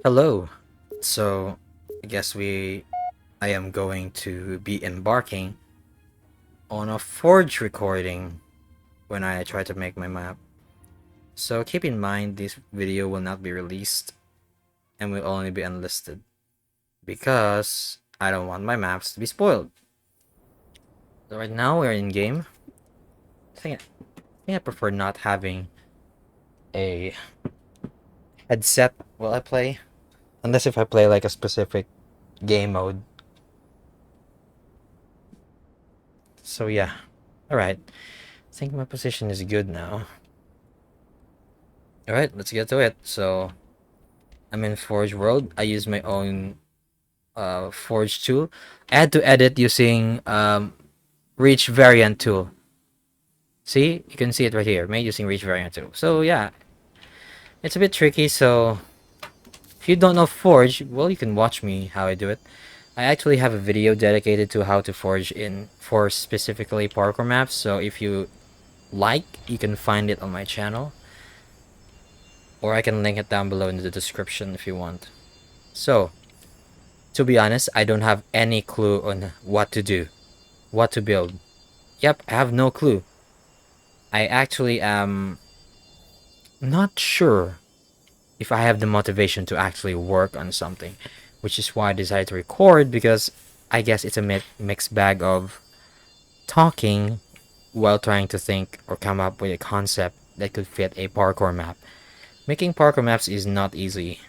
Hello. So, I guess I am going to be embarking on a forge recording when I try to make my map. So, keep in mind this video will not be released and will only be unlisted because I don't want my maps to be spoiled. So, right now we're in game. I think I prefer not having a headset while I play, unless if I play like a specific game mode. So, yeah. Alright. I think my position is good now. Alright, let's get to it. So, I'm in Forge World. I use my own Forge tool. I had to edit using Reach Variant tool. See? You can see it right here. Made using Reach Variant tool. So, yeah, it's a bit tricky. So, if you don't know Forge, well, you can watch me how I do it. I actually have a video dedicated to how to forge in for specifically parkour maps. So, if you like, you can find it on my channel. Or I can link it down below in the description if you want. So, to be honest, I don't have any clue on what to do, what to build. Yep, I have no clue. I actually am not sure if I have the motivation to actually work on something, which is why I decided to record because I guess it's a mixed bag of talking while trying to think or come up with a concept that could fit a parkour map. Making parkour maps is not easy.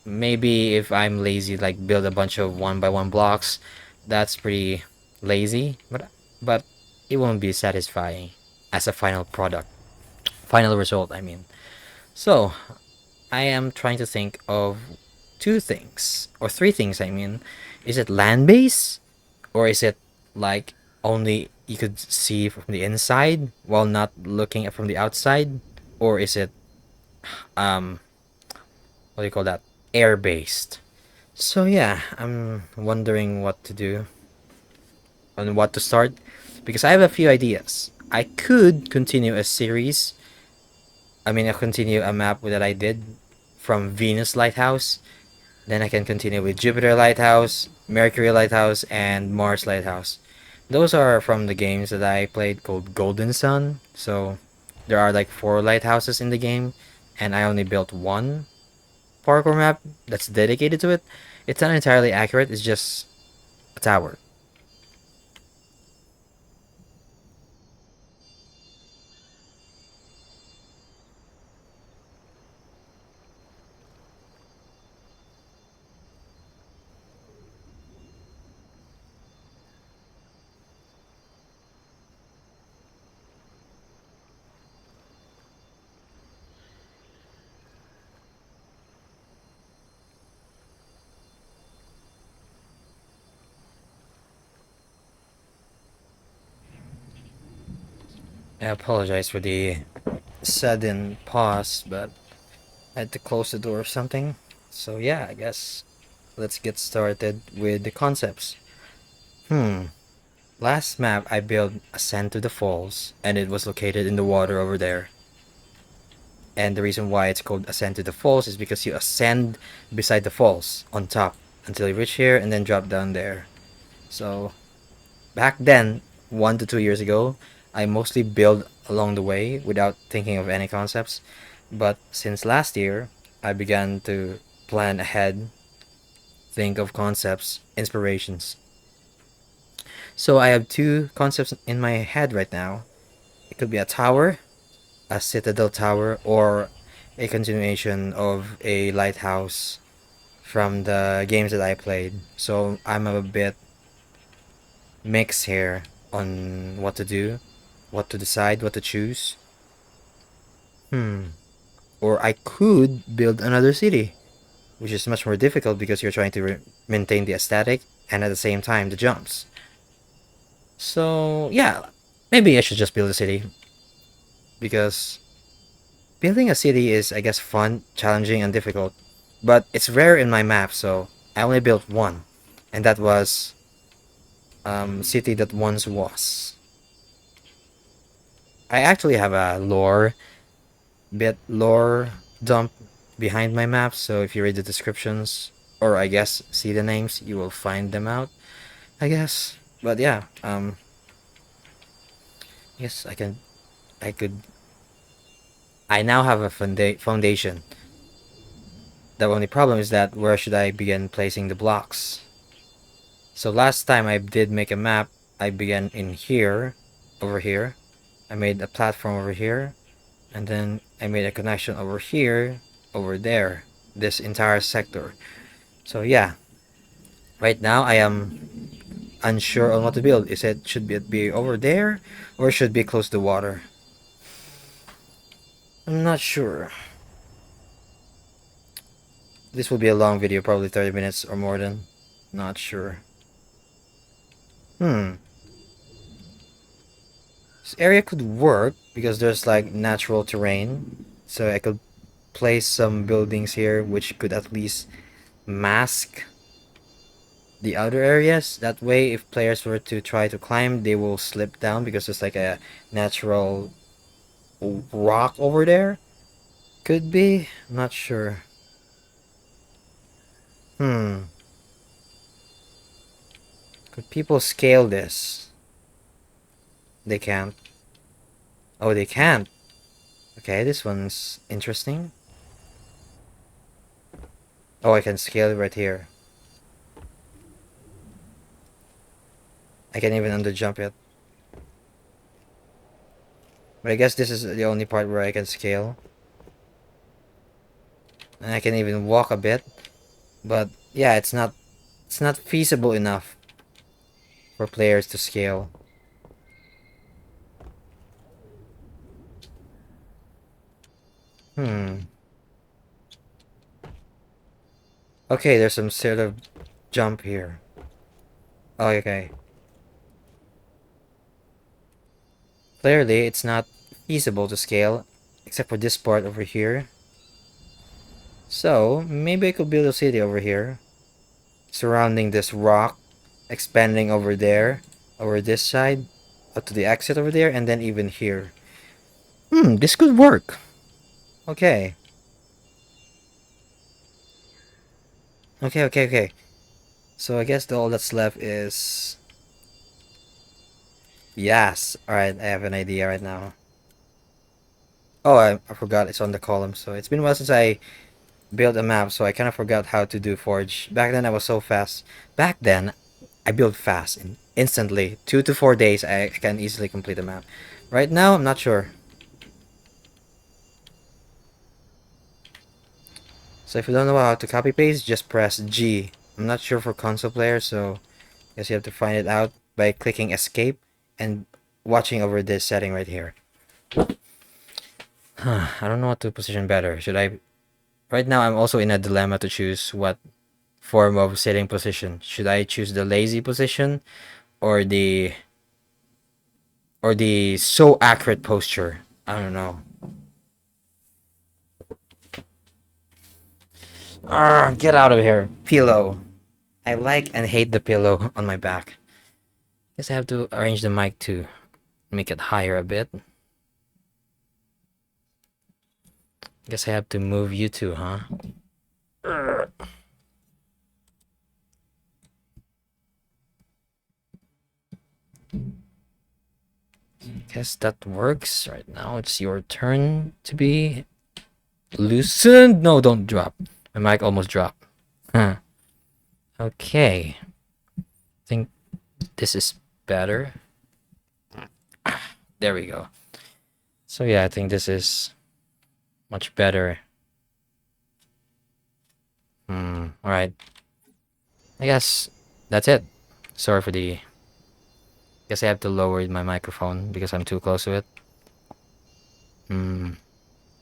Maybe if I'm lazy, like build a bunch of one by one blocks, that's pretty lazy, but it won't be satisfying as a final product, final result, I mean. So, I am trying to think of two things, or three things, I mean. Is it land base? Or is it like only you could see from the inside while not looking at from the outside? Or is it, um, what do you call that? Air based. So yeah, I'm wondering what to do and what to start because I have a few ideas. I could continue a series. I continue a map that I did from Venus Lighthouse. Then I can continue with Jupiter Lighthouse, Mercury Lighthouse, and Mars Lighthouse. Those are from the games that I played called Golden Sun. So there are like four lighthouses in the game, and I only built one parkour map that's dedicated to it. It's not entirely accurate, it's just a tower. I apologize for the sudden pause, but I had to close the door or something. So yeah, I guess let's get started with the concepts. Hmm. Last map I built Ascent to the Falls, and it was located in the water over there. And the reason why it's called Ascent to the Falls is because you ascend beside the falls on top until you reach here and then drop down there. So back then, 1 to 2 years ago, I mostly build along the way without thinking of any concepts. But since last year, I began to plan ahead, think of concepts, inspirations. So I have two concepts in my head right now. It could be a tower, a citadel tower, or a continuation of a lighthouse from the games that I played. So I'm a bit mixed here on what to do, what to decide, what to choose. Hmm. Or I could build another city, which is much more difficult because you're trying to maintain the aesthetic and at the same time the jumps. So yeah, maybe I should just build a city because building a city is, I guess, fun, challenging, and difficult. But it's rare in my map, so I only built one, and that was city that once was. I actually have a lore dump behind my maps, so if you read the descriptions, or I guess see the names, you will find them out, I guess. But yeah, yes, I could, I now have a foundation. The only problem is that where should I begin placing the blocks? So last time I did make a map, I began in here, over here. I made a platform over here, and then I made a connection over here, over there, this entire sector. So yeah, right now I am unsure on what to build. Is it should be over there, or should be close to water? I'm not sure. This will be a long video, probably 30 minutes or more than. Not sure. Hmm. This area could work because there's like natural terrain. So I could place some buildings here which could at least mask the other areas. That way, if players were to try to climb, they will slip down because there's like a natural rock over there. Could be. I'm not sure. Hmm. Could people scale this? They can't. Oh, they can't. Okay, this one's interesting. Oh, I can scale it right here. I can even underjump it. But I guess this is the only part where I can scale. And I can even walk a bit. But yeah, it's not feasible enough for players to scale. Hmm. Okay, there's some sort of jump here. Oh, okay. Clearly, it's not feasible to scale, except for this part over here. So, maybe I could build a city over here, surrounding this rock, expanding over there, over this side, up to the exit over there, and then even here. This could work. Okay. Okay. So I guess all that's left is... Yes. Alright, I have an idea right now. Oh, I forgot it's on the column. So it's been a while since I built a map, so I kind of forgot how to do Forge. Back then I was so fast. Back then, I built fast and instantly. 2 to 4 days, I can easily complete a map. Right now, I'm not sure. So if you don't know how to copy paste, just press G. I'm not sure for console players, so I guess you have to find it out by clicking escape and watching over this setting right here. I don't know what to position better. Should I... Right now, I'm also in a dilemma to choose what form of sitting position. Should I choose the lazy position or the so accurate posture? I don't know. Get out of here. Pillow. I like and hate the pillow on my back. Guess I have to arrange the mic to make it higher a bit. Guess I have to move you too, huh? Guess that works. Right now it's your turn to be loosened. No, don't drop. My mic almost dropped. Huh. Okay. I think this is better. There we go. So yeah, I think this is much better. Alright. I guess that's it. Sorry for the... Guess I have to lower my microphone because I'm too close to it.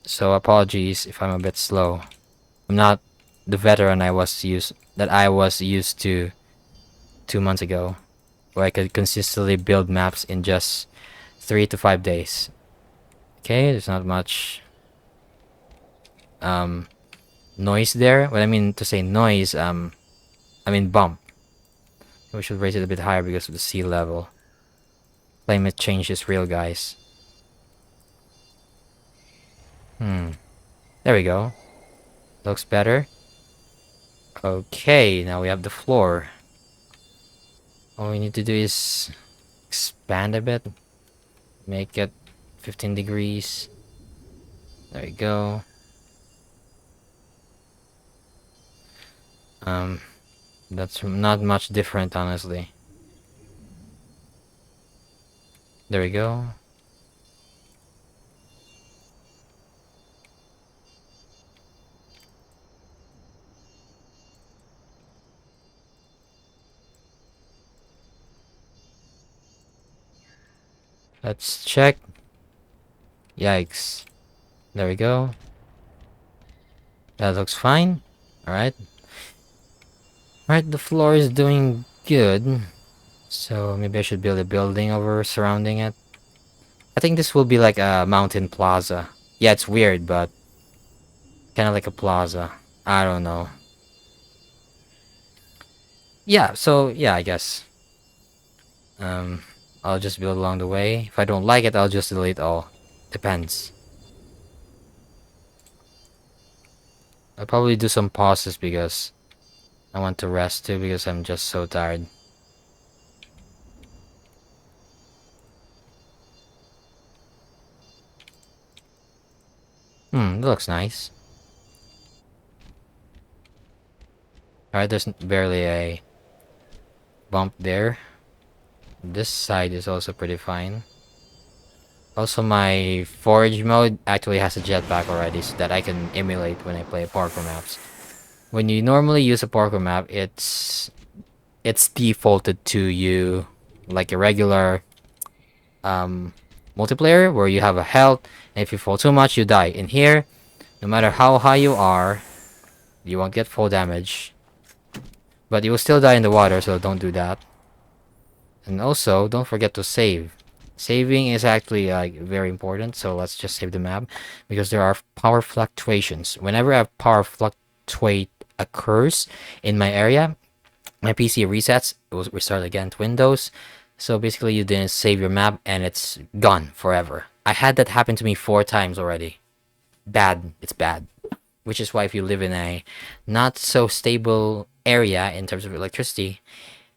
So apologies if I'm a bit slow. I'm not the veteran I was used to 2 months ago, where I could consistently build maps in just 3 to 5 days. Okay, there's not much noise there. What I mean to say noise, I mean bump. We should raise it a bit higher because of the sea level. Climate change is real, guys. There we go. Looks better. Okay, now we have the floor. All we need to do is expand a bit. Make it 15 degrees. There you go. Um, that's not much different, honestly. There we go. Let's check. Yikes. There we go. That looks fine. Alright. Alright, the floor is doing good. So maybe I should build a building over surrounding it. I think this will be like a mountain plaza. Yeah, it's weird, but kind of like a plaza. I don't know. Yeah, so yeah, I guess. Um, I'll just build along the way. If I don't like it, I'll just delete all. Depends. I'll probably do some pauses because I want to rest too because I'm just so tired. That looks nice. Alright, there's barely a bump there. This side is also pretty fine. Also, my forage mode actually has a jetpack already so that I can emulate when I play parkour maps. When you normally use a parkour map, it's defaulted to you like a regular multiplayer where you have a health, and if you fall too much, you die. In here, no matter how high you are, you won't get full damage, but you will still die in the water, so don't do that. And also, don't forget to save. Saving is actually like very important, so let's just save the map because there are power fluctuations. Whenever a power fluctuate occurs in my area, my PC resets. It will restart again to Windows. So basically, you didn't save your map and it's gone forever. I had that happen to me 4 times already. Bad. It's bad. Which is why if you live in a not so stable area in terms of electricity,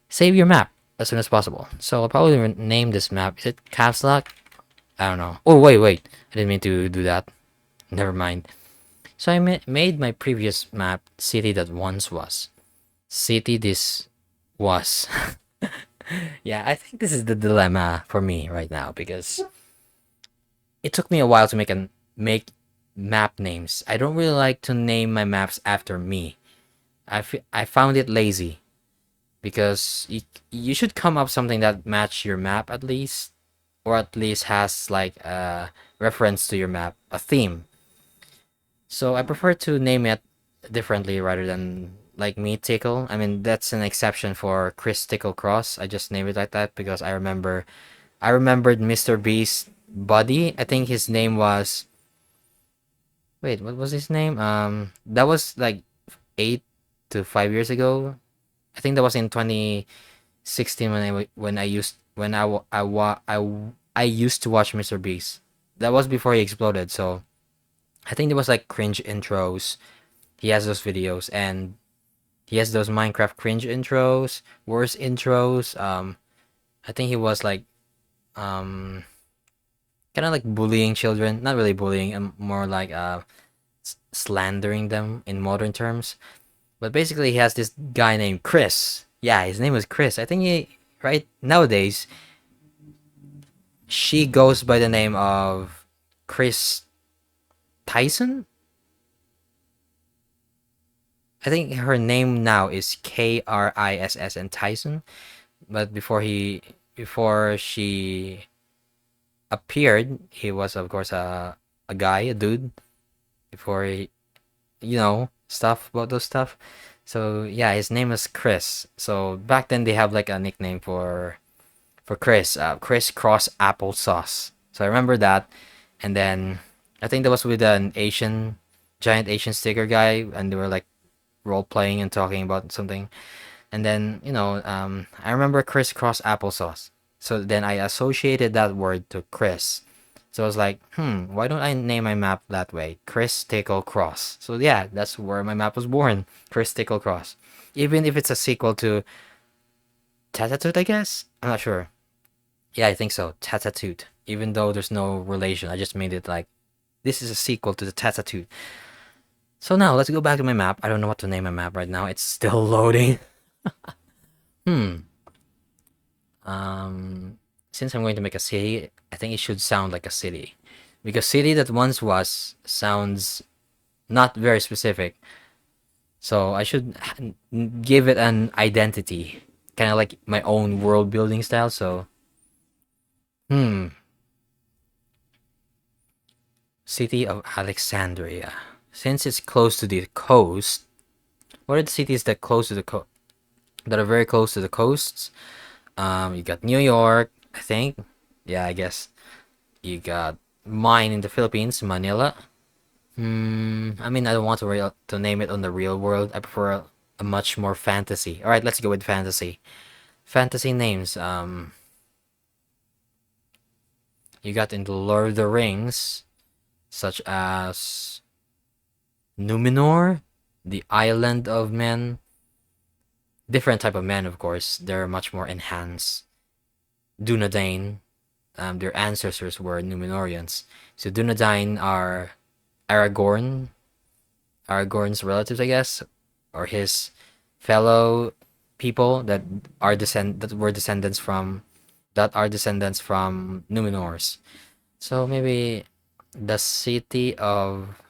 save your map as soon as possible. So I'll probably name this map. Is it Caps Lock? I don't know. Oh, wait. I didn't mean to do that. Never mind. So I made my previous map City That Once Was. City This Was. Yeah, I think this is the dilemma for me right now because it took me a while to make map names. I don't really like to name my maps after me. I found it lazy because you should come up something that match your map at least, or at least has like a reference to your map, a theme. So I prefer to name it differently rather than like me Tickle. I mean that's an exception for Chris Tickle Cross. I just named it like that because I remembered Mr. Beast's buddy. I think his name was, wait, what was his name? That was like 8 to 5 years ago. I think that was in 2016 when I used when I wa- I wa- I w- I used to watch Mr. Beast. That was before he exploded. So I think there was like cringe intros. He has those videos and he has those Minecraft cringe intros, worst intros. I think he was like um kind of like bullying children, not really bullying, more like slandering them in modern terms. But basically, he has this guy named Chris. Yeah, his name was Chris. I think he right nowadays she goes by the name of Chris Tyson. I think her name now is Kriss and Tyson. But before she appeared, he was of course a guy, a dude. Before he, stuff about those stuff. So yeah, his name is Chris. So back then they have like a nickname for Chris, Chris Cross Applesauce. So I remember that, and then I think that was with an giant Asian sticker guy, and they were like role playing and talking about something. And then I remember Chris Cross Applesauce. So then I associated that word to Chris. So I was like, why don't I name my map that way? Chris Tickle Cross. So yeah, that's where my map was born. Chris Tickle Cross. Even if it's a sequel to Tatatut, I guess? I'm not sure. Yeah, I think so. Tatatut. Even though there's no relation, I just made it like this is a sequel to the Tatatut. So now let's go back to my map. I don't know what to name my map right now. It's still loading. Hmm. Um, since I'm going to make a city, I think it should sound like a city. Because city that once was sounds not very specific. So I should give it an identity. Kind of like my own world building style. So, hmm. City of Alexandria. Since it's close to the coast, what are the cities that close to the that are very close to the coasts? You got New York, I think. Yeah, I guess. You got mine in the Philippines, Manila. I mean, I don't want to name it on the real world. I prefer a much more fantasy. All right, let's go with fantasy. Fantasy names. You got in the Lord of the Rings, such as Numenor, the Island of Men. Different type of men, of course. They're much more enhanced. Dunedain. Their ancestors were Numenorians. So Dunedain are Aragorn, Aragorn's relatives, I guess, or his fellow people that were descendants from Numenors. So maybe the city of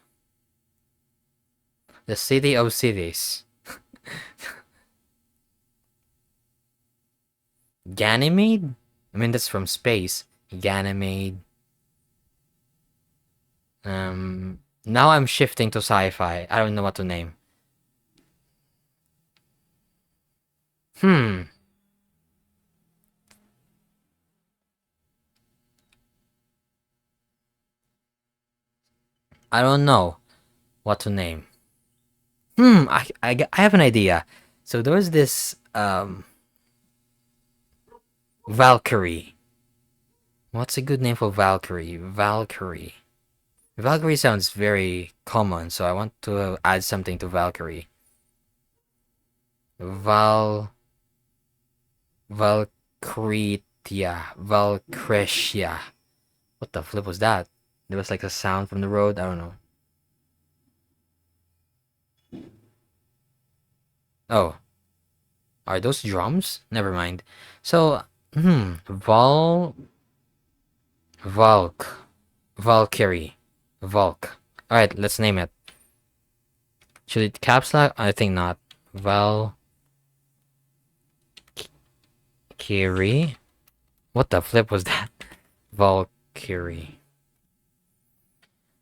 the city of cities. Ganymede? I mean that's from space. Ganymede. Now I'm shifting to sci-fi. I don't know what to name. Hmm. I don't know what to name. I have an idea. So there was this Valkyrie. What's a good name for Valkyrie? Valkyrie. Valkyrie sounds very common, so I want to add something to Valkyrie. Val Valkyria. Valkretia. What the flip was that? There was like a sound from the road. I don't know. Oh, are those drums? Never mind. So, Valk, Valkyrie, Valk. All right, let's name it. Should it caps lock? I think not. Valkyrie. What the flip was that? Valkyrie.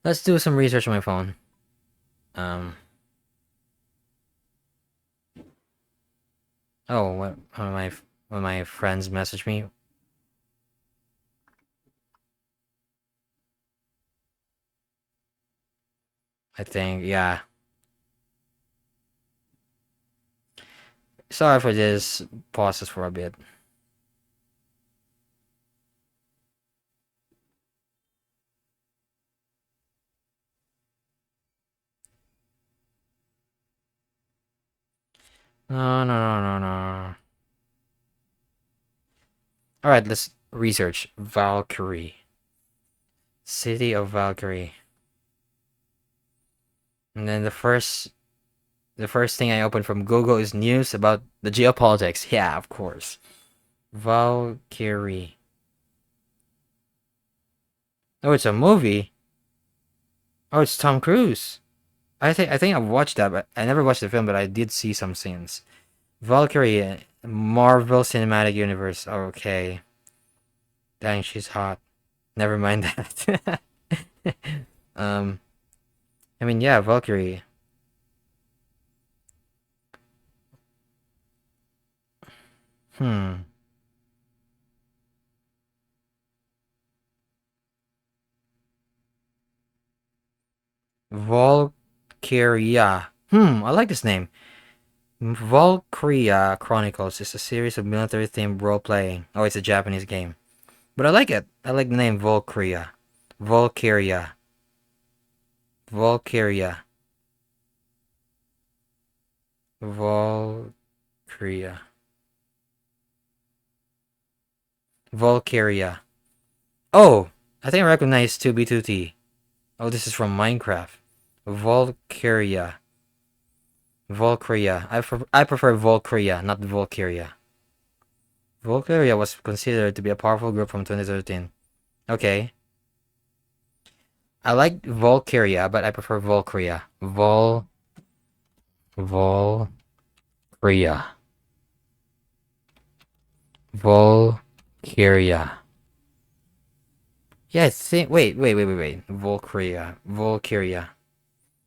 Let's do some research on my phone. Um. Oh, what? One of my friends messaged me. I think yeah. Sorry for this pauses for a bit. No, no, no, no, no. All right, let's research Valkyrie. City of Valkyrie. And then the first thing I open from Google is news about the geopolitics. Yeah, of course. Valkyrie. Oh, it's a movie. Oh, it's Tom Cruise. I think I've watched that, but I never watched the film, but I did see some scenes. Valkyrie, Marvel Cinematic Universe. Okay. Dang, she's hot. Never mind that. um, I mean, yeah, Valkyrie. Hmm. Valkyria. I like this name. Valkyria Chronicles is a series of military themed role playing. Oh, it's a Japanese game. But I like it. I like the name Valkyria. Valkyria. Valkyria. Valkyria. Valkyria. Oh! I think I recognize 2B2T. Oh, this is from Minecraft. Valkyria. Valkyria. I prefer Valkyria, not Valkyria. Valkyria was considered to be a powerful group from 2013. Okay. I like Valkyria, but I prefer Valkyria. Valkyria. Valkyria. Yeah, I think. Wait. Valkyria. Valkyria.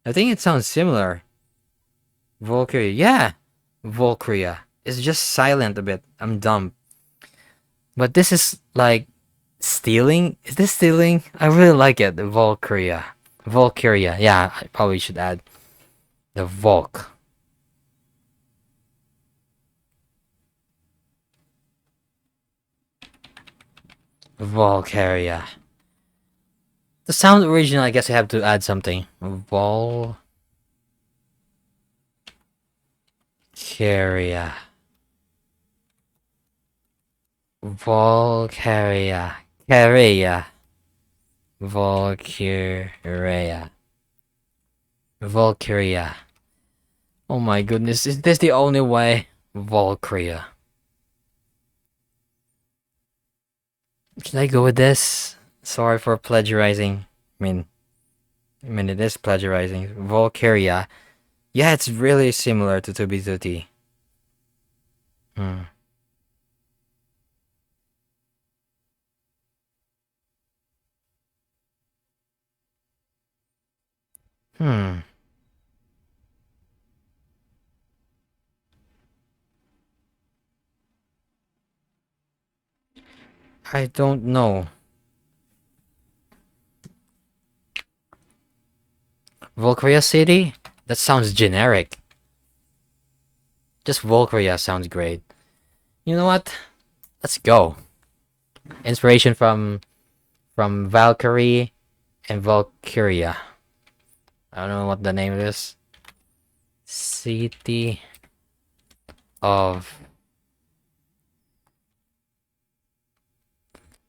I think it sounds similar. Valkyria. Yeah. Valkyria. It's just silent a bit. I'm dumb. But this is like stealing. Is this stealing? I really like it. Valkyria. Valkyria. Yeah, I probably should add the Volk. Valkyria. The sound original, I guess I have to add something. Valkyria. Valkyria. Valkyria. Valkyria. Valkyria. Oh my goodness, is this the only way? Valkyria. Should I go with this? Sorry for plagiarizing. I mean it is plagiarizing. Valkyria. Yeah, it's really similar to 2B2T. Hmm. Hmm. I don't know. Valkyria City? That sounds generic. Just Valkyria sounds great. You know what? Let's go. Inspiration from Valkyrie and Valkyria. I don't know what the name is. City of.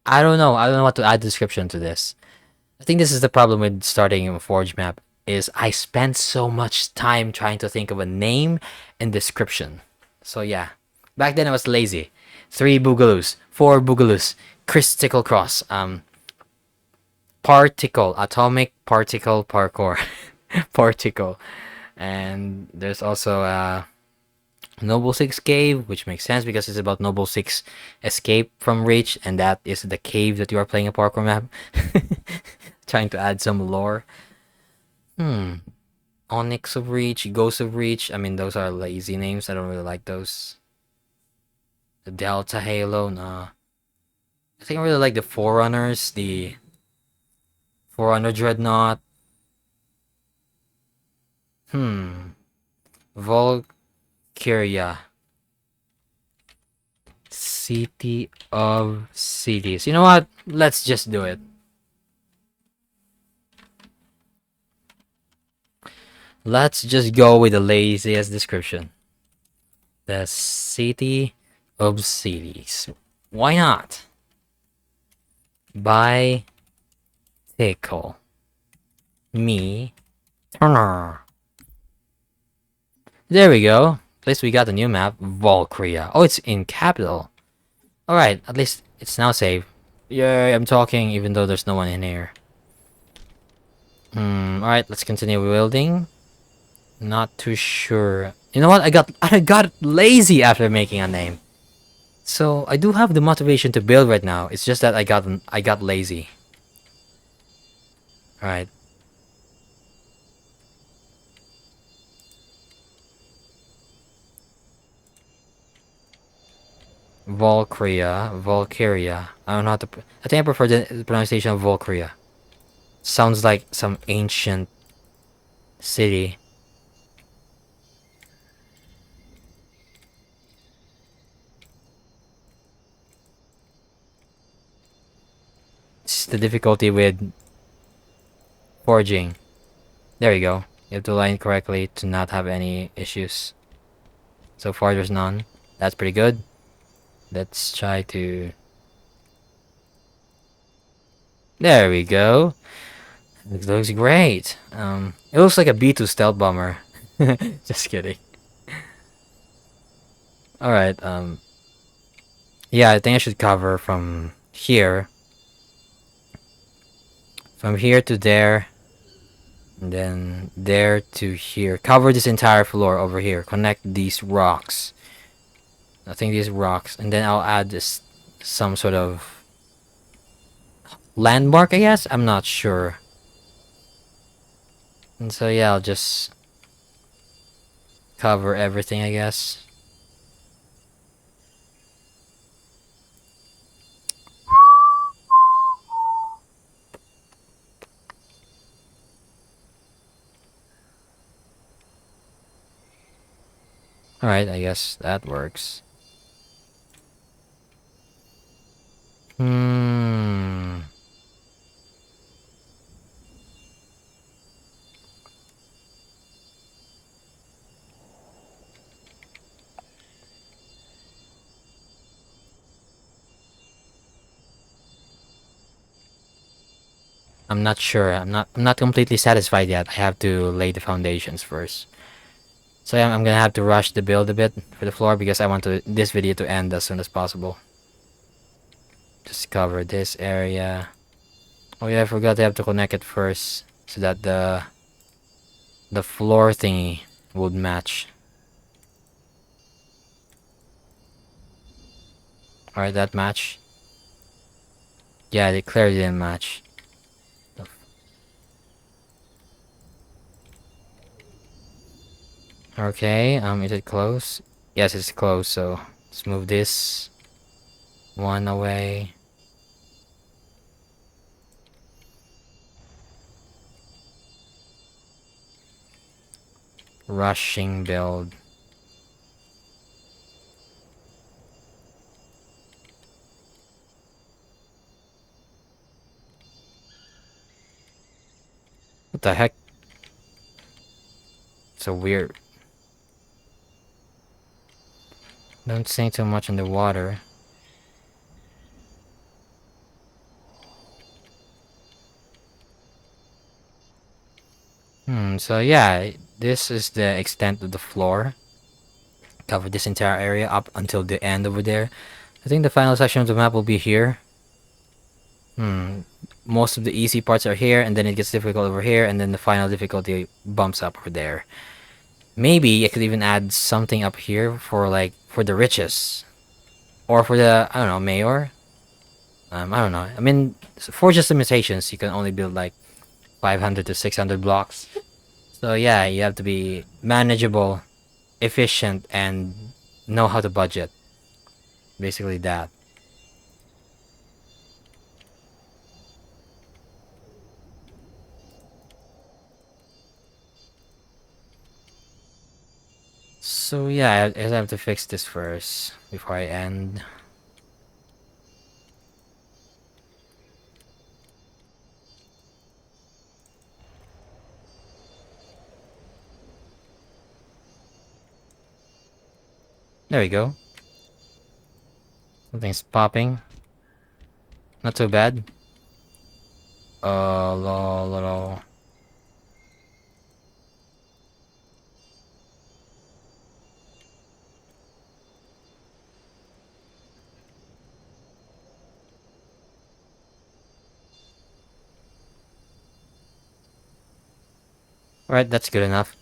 I don't know. I don't know what to add description to this. I think this is the problem with starting a Forge map. Is I spend so much time trying to think of a name and description. So yeah, back then I was lazy. 3 Boogaloos, 4 Boogaloos, Critical Cross, Particle, Atomic Particle Parkour, Particle, and there's also Noble 6 Cave, which makes sense because it's about Noble 6 escape from Reach, and that is the cave that you are playing a parkour map. Trying to add some lore. Onyx of Reach, Ghost of Reach. I mean, those are lazy names. I don't really like those. The Delta Halo, nah. I think I really like the Forerunners, the Forerunner Dreadnought. Valkyria. City of Cities. You know what? Let's just do it. Let's just go with the laziest description. The City of Cities. Why not? Bicycle. Me. Turner. There we go. At least we got the new map, Valkyria. Oh, it's in capital. Alright, at least it's now safe. Yay, I'm talking even though there's no one in here. Alright, let's continue building. Not too sure. You know what? I got lazy after making a name. So I do have the motivation to build right now. It's just that I got lazy. Alright. Valkyria. I don't know how to. I think I prefer the pronunciation of Valkyria. Sounds like some ancient city. It's the difficulty with Forging. There you go. You have to line correctly to not have any issues. So far, there's none. That's pretty good. Let's try to... There we go. It looks great. It looks like a B2 stealth bomber. Just kidding. Alright, yeah, I think I should cover from here. From here to there. And then there to here. Cover this entire floor over here. Connect these rocks. I think these rocks. And then I'll add this some sort of landmark, I guess? I'm not sure. And so yeah, I'll just cover everything, I guess. Alright, I guess that works. Hmm. I'm not sure. I'm not completely satisfied yet. I have to lay the foundations first. So yeah, I'm gonna have to rush the build a bit for the floor because I want this video to end as soon as possible. Just cover this area. Oh yeah, I forgot I have to connect it first so that the floor thingy would match. Alright, that match. Yeah, they clearly didn't match. Okay, is it close? Yes, it's close, so let's move this one away. Rushing build. What the heck? So weird. Don't sink too much in the water. So yeah, this is the extent of the floor. Cover this entire area up until the end over there. I think the final section of the map will be here. Most of the easy parts are here, and then it gets difficult over here, and then the final difficulty bumps up over there. Maybe I could even add something up here for like for the riches, or for the I don't know mayor. I don't know. I mean, for just limitations, you can only build like 500 to 600 blocks. So yeah, you have to be manageable, efficient, and know how to budget. Basically that. So yeah, I have to fix this first before I end. There we go. Something's popping. Not too bad. Lol. Alright, that's good enough.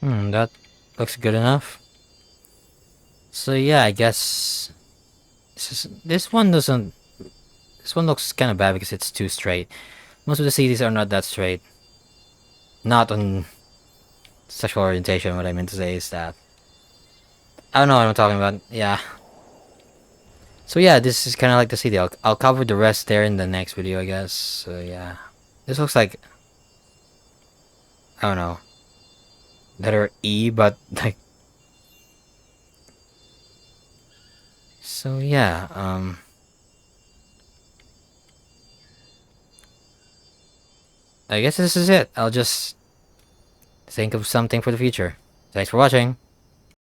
That looks good enough. So yeah, I guess this one doesn't. This one looks kind of bad because it's too straight. Most of the cities are not that straight. Not on sexual orientation. What I meant to say is that I don't know what I'm talking about. Yeah. So yeah, this is kind of like the city. I'll cover the rest there in the next video, I guess. So yeah, this looks like I don't know letter E, but like so yeah. I guess this is it. I'll just think of something for the future. Thanks for watching.